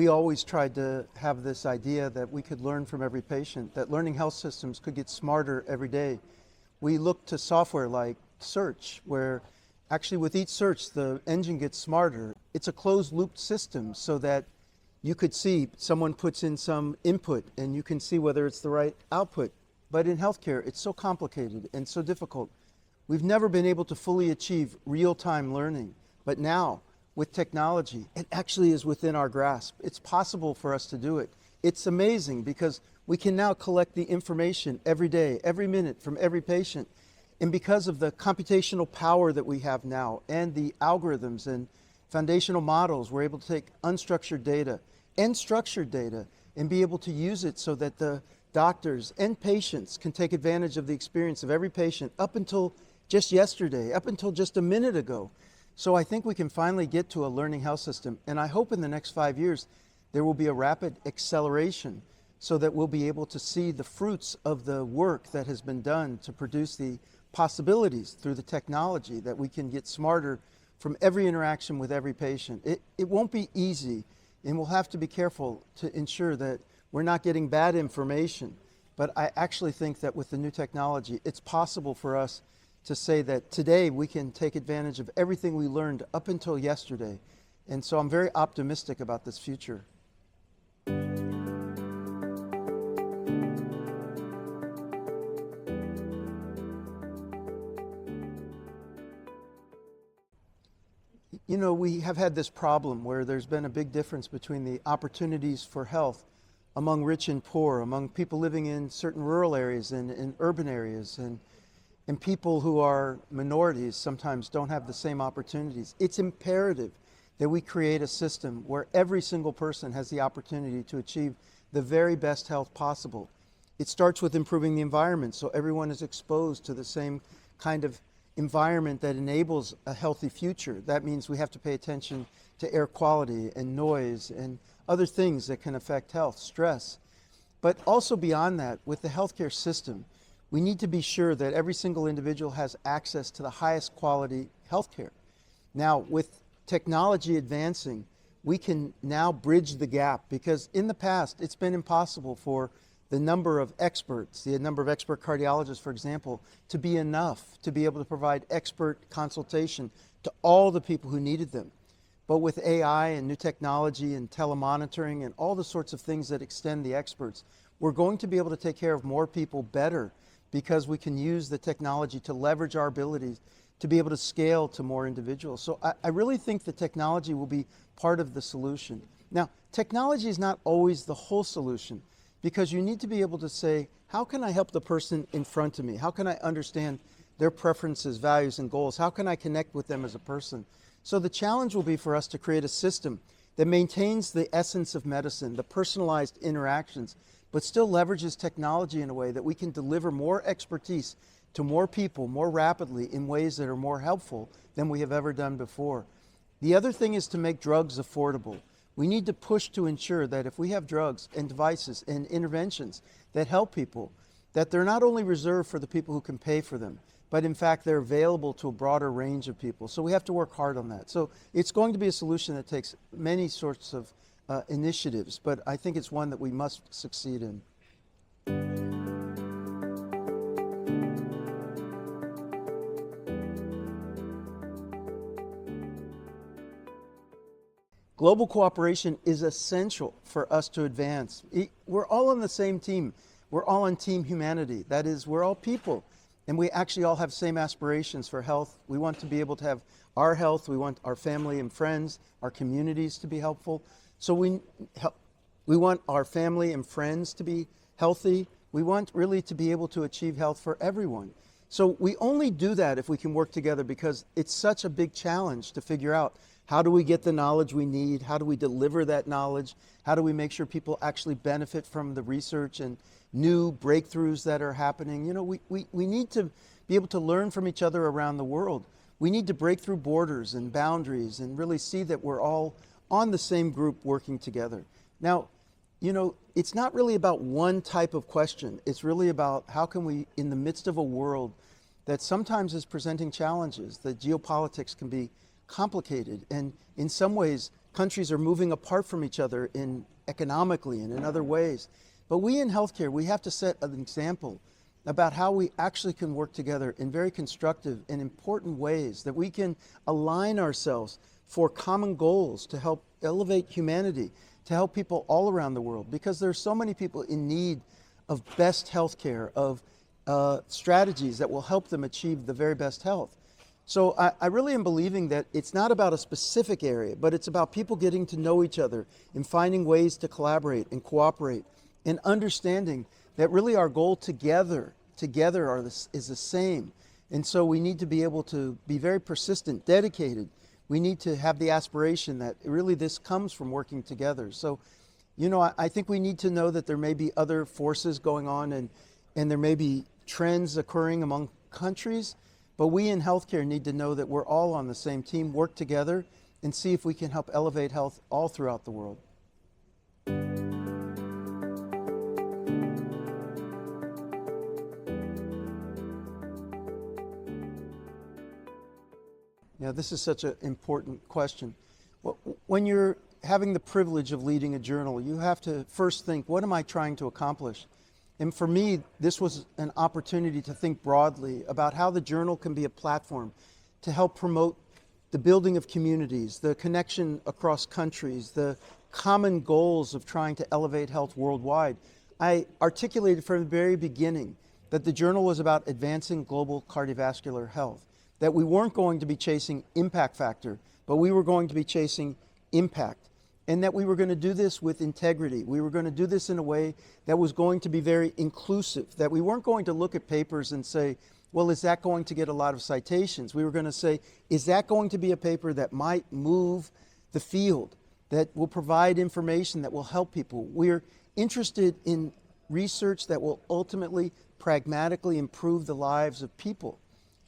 we always tried to have this idea that we could learn from every patient, that learning health systems could get smarter every day. We look to software like search, where actually with each search, the engine gets smarter. It's a closed loop system so that you could see someone puts in some input and you can see whether it's the right output. But in healthcare, it's so complicated and so difficult. We've never been able to fully achieve real-time learning, but now with technology, it actually is within our grasp. It's possible for us to do it. It's amazing because we can now collect the information every day, every minute from every patient. And because of the computational power that we have now and the algorithms and foundational models, we're able to take unstructured data and structured data and be able to use it so that the doctors and patients can take advantage of the experience of every patient up until just yesterday, up until just a minute ago. So I think we can finally get to a learning health system, and I hope in the next 5 years there will be a rapid acceleration so that we'll be able to see the fruits of the work that has been done to produce the possibilities through the technology, that we can get smarter from every interaction with every patient. It won't be easy, and we'll have to be careful to ensure that we're not getting bad information. But I actually think that with the new technology, it's possible for us to say that today we can take advantage of everything we learned up until yesterday. And so I'm very optimistic about this future. You know, we have had this problem where there's been a big difference between the opportunities for health among rich and poor, among people living in certain rural areas and in urban areas, and people who are minorities sometimes don't have the same opportunities. It's imperative that we create a system where every single person has the opportunity to achieve the very best health possible. It starts with improving the environment so everyone is exposed to the same kind of environment that enables a healthy future. That means we have to pay attention to air quality and noise and other things that can affect health, stress. But also beyond that, with the healthcare system, we need to be sure that every single individual has access to the highest quality healthcare. Now, with technology advancing, we can now bridge the gap, because in the past, it's been impossible for the number of experts, the number of expert cardiologists, for example, to be enough to be able to provide expert consultation to all the people who needed them. But with AI and new technology and telemonitoring and all the sorts of things that extend the experts, we're going to be able to take care of more people better, because we can use the technology to leverage our abilities to be able to scale to more individuals. So I really think the technology will be part of the solution. Now, technology is not always the whole solution, because you need to be able to say, how can I help the person in front of me? How can I understand their preferences, values, and goals? How can I connect with them as a person? So the challenge will be for us to create a system that maintains the essence of medicine, the personalized interactions, but still leverages technology in a way that we can deliver more expertise to more people more rapidly in ways that are more helpful than we have ever done before. The other thing is to make drugs affordable. We need to push to ensure that if we have drugs and devices and interventions that help people, that they're not only reserved for the people who can pay for them, but in fact they're available to a broader range of people. So we have to work hard on that. So it's going to be a solution that takes many sorts of initiatives, but I think it's one that we must succeed in. Global cooperation is essential for us to advance. We're all on the same team. We're all on Team Humanity. That is, we're all people, and we actually all have same aspirations for health. We want to be able to have our health. We want our family and friends, our communities to be helpful. So we want our family and friends to be healthy. We want really to be able to achieve health for everyone. So we only do that if we can work together, because it's such a big challenge to figure out, how do we get the knowledge we need? How do we deliver that knowledge? How do we make sure people actually benefit from the research and new breakthroughs that are happening? You know, we need to be able to learn from each other around the world. We need to break through borders and boundaries and really see that we're all on the same group working together. Now, you know, it's not really about one type of question. It's really about how can we, in the midst of a world that sometimes is presenting challenges, that geopolitics can be complicated and in some ways countries are moving apart from each other economically and in other ways. But we in healthcare, we have to set an example about how we actually can work together in very constructive and important ways, that we can align ourselves for common goals to help elevate humanity, to help people all around the world, because there's so many people in need of best healthcare, of strategies that will help them achieve the very best health. So I really am believing that it's not about a specific area, but it's about people getting to know each other and finding ways to collaborate and cooperate, and understanding that really our goal together is the same. And so we need to be able to be very persistent, dedicated. We need to have the aspiration that really this comes from working together. So, you know, I think we need to know that there may be other forces going on, and there may be trends occurring among countries, but we in healthcare need to know that we're all on the same team, work together, and see if we can help elevate health all throughout the world. Yeah, this is such an important question. When you're having the privilege of leading a journal, you have to first think, what am I trying to accomplish? And for me, this was an opportunity to think broadly about how the journal can be a platform to help promote the building of communities, the connection across countries, the common goals of trying to elevate health worldwide. I articulated from the very beginning that the journal was about advancing global cardiovascular health, that we weren't going to be chasing impact factor, but we were going to be chasing impact, and that we were going to do this with integrity. We were going to do this in a way that was going to be very inclusive, that we weren't going to look at papers and say, well, is that going to get a lot of citations? We were going to say, is that going to be a paper that might move the field, that will provide information that will help people? We're interested in research that will ultimately, pragmatically improve the lives of people.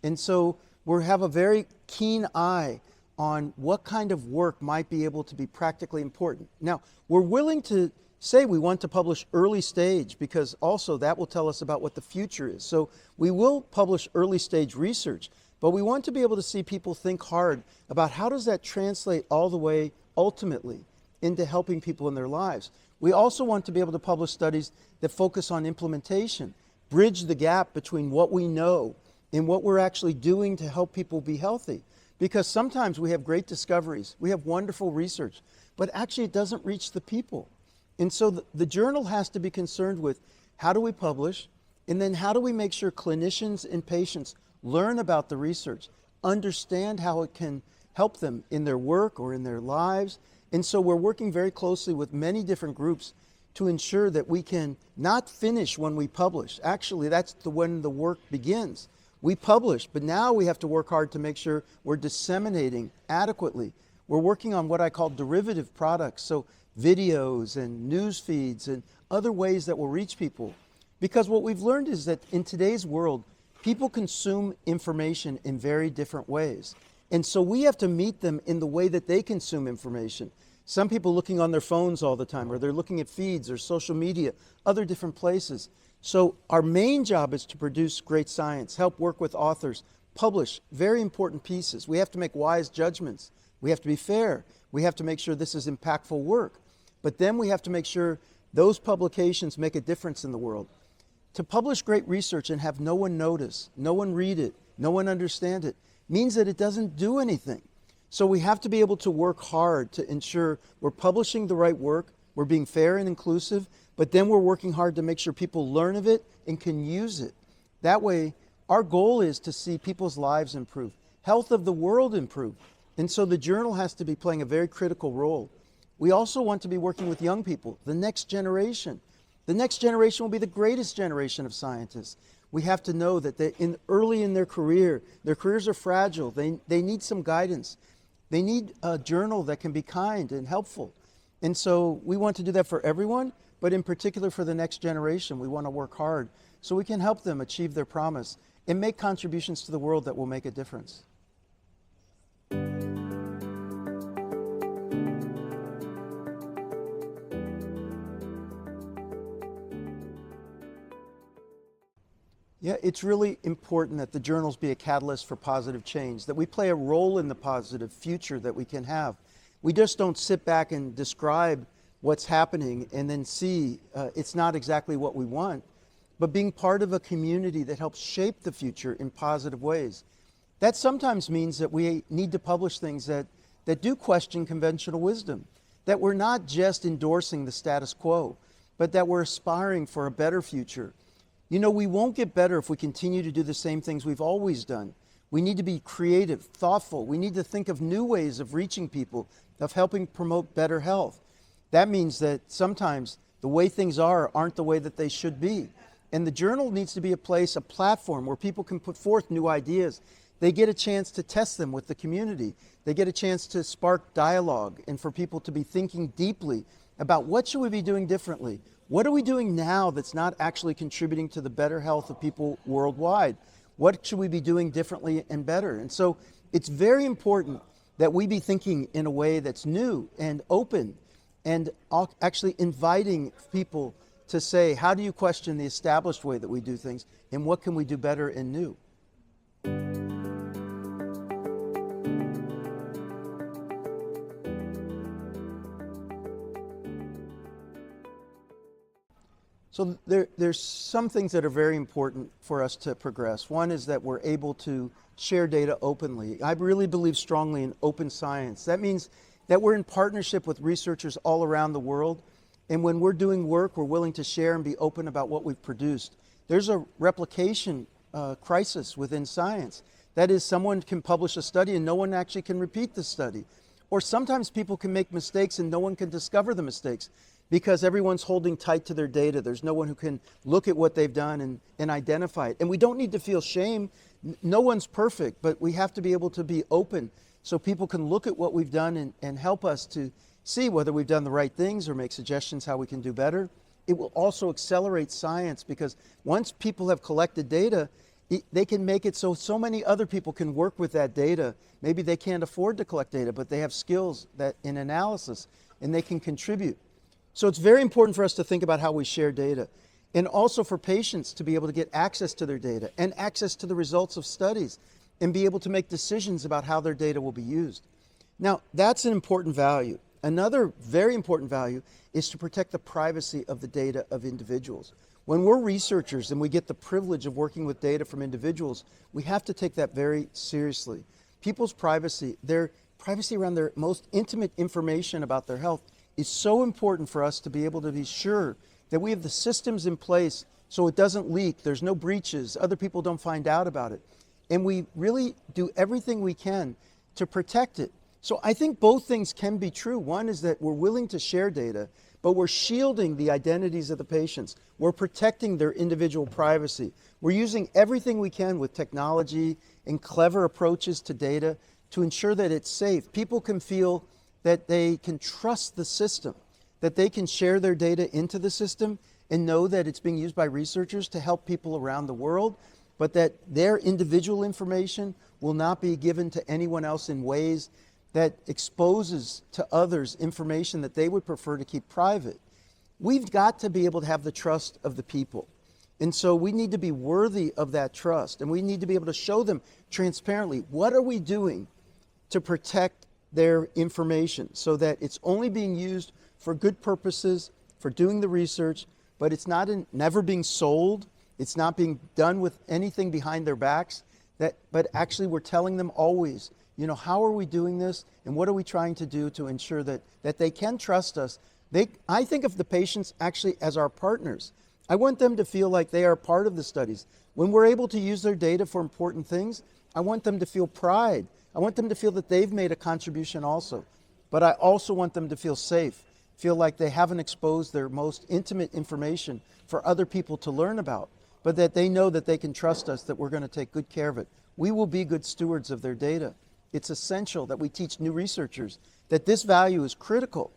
And so we have a very keen eye on what kind of work might be able to be practically important. Now, we're willing to say we want to publish early stage, because also that will tell us about what the future is. So we will publish early stage research, but we want to be able to see people think hard about how does that translate all the way ultimately into helping people in their lives. We also want to be able to publish studies that focus on implementation, bridge the gap between what we know and what we're actually doing to help people be healthy. Because sometimes we have great discoveries, we have wonderful research, but actually it doesn't reach the people. And so the journal has to be concerned with how do we publish, and then how do we make sure clinicians and patients learn about the research, understand how it can help them in their work or in their lives. And so we're working very closely with many different groups to ensure that we can not finish when we publish. Actually, that's when the work begins. We publish, but now we have to work hard to make sure we're disseminating adequately. We're working on what I call derivative products, so videos and news feeds and other ways that will reach people. Because what we've learned is that in today's world, people consume information in very different ways. And so we have to meet them in the way that they consume information. Some people looking on their phones all the time, or they're looking at feeds or social media, other different places. So our main job is to produce great science, help work with authors, publish very important pieces. We have to make wise judgments. We have to be fair. We have to make sure this is impactful work. But then we have to make sure those publications make a difference in the world. To publish great research and have no one notice, no one read it, no one understand it, means that it doesn't do anything. So we have to be able to work hard to ensure we're publishing the right work, we're being fair and inclusive, but then we're working hard to make sure people learn of it and can use it. That way, our goal is to see people's lives improve, health of the world improve. And so the journal has to be playing a very critical role. We also want to be working with young people, the next generation. The next generation will be the greatest generation of scientists. We have to know that early in their careers are fragile. They need some guidance. They need a journal that can be kind and helpful. And so we want to do that for everyone, but in particular for the next generation, we want to work hard so we can help them achieve their promise and make contributions to the world that will make a difference. Yeah, it's really important that the journals be a catalyst for positive change, that we play a role in the positive future that we can have. We just don't sit back and describe what's happening and then see it's not exactly what we want, but being part of a community that helps shape the future in positive ways. That sometimes means that we need to publish things that do question conventional wisdom, that we're not just endorsing the status quo, but that we're aspiring for a better future. You know, we won't get better if we continue to do the same things we've always done. We need to be creative, thoughtful. We need to think of new ways of reaching people, of helping promote better health. That means that sometimes the way things aren't the way that they should be. And the journal needs to be a place, a platform where people can put forth new ideas. They get a chance to test them with the community. They get a chance to spark dialogue and for people to be thinking deeply about what should we be doing differently? What are we doing now that's not actually contributing to the better health of people worldwide? What should we be doing differently and better? And so it's very important that we be thinking in a way that's new and open and actually inviting people to say, how do you question the established way that we do things and what can we do better and new? So there's some things that are very important for us to progress. One is that we're able to share data openly. I really believe strongly in open science. That means that we're in partnership with researchers all around the world. And when we're doing work, we're willing to share and be open about what we've produced. There's a replication crisis within science. That is, someone can publish a study and no one actually can repeat the study. Or sometimes people can make mistakes and no one can discover the mistakes, because everyone's holding tight to their data. There's no one who can look at what they've done and identify it. And we don't need to feel shame. No one's perfect, but we have to be able to be open so people can look at what we've done and help us to see whether we've done the right things or make suggestions how we can do better. It will also accelerate science, because once people have collected data, they can make it so many other people can work with that data. Maybe they can't afford to collect data, but they have skills that in analysis and they can contribute. So it's very important for us to think about how we share data, and also for patients to be able to get access to their data and access to the results of studies and be able to make decisions about how their data will be used. Now, that's an important value. Another very important value is to protect the privacy of the data of individuals. When we're researchers and we get the privilege of working with data from individuals, we have to take that very seriously. People's privacy, their privacy around their most intimate information about their health, is so important for us to be able to be sure that we have the systems in place so it doesn't leak, there's no breaches, other people don't find out about it. And we really do everything we can to protect it. So I think both things can be true. One is that we're willing to share data, but we're shielding the identities of the patients. We're protecting their individual privacy. We're using everything we can with technology and clever approaches to data to ensure that it's safe. People can feel that they can trust the system, that they can share their data into the system and know that it's being used by researchers to help people around the world, but that their individual information will not be given to anyone else in ways that exposes to others information that they would prefer to keep private. We've got to be able to have the trust of the people. And so we need to be worthy of that trust, and we need to be able to show them transparently, what are we doing to protect their information so that it's only being used for good purposes, for doing the research, but it's never being sold. It's not being done with anything behind their backs, but actually we're telling them always, you know, how are we doing this and what are we trying to do to ensure that they can trust us. I think of the patients actually as our partners. I want them to feel like they are part of the studies. When we're able to use their data for important things, I want them to feel pride. I want them to feel that they've made a contribution also. But I also want them to feel safe, feel like they haven't exposed their most intimate information for other people to learn about, but that they know that they can trust us, that we're going to take good care of it. We will be good stewards of their data. It's essential that we teach new researchers that this value is critical,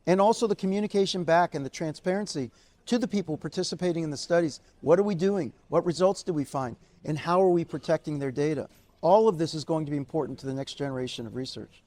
and also the communication back and the transparency to the people participating in the studies. What are we doing? What results do we find? And how are we protecting their data? All of this is going to be important to the next generation of research.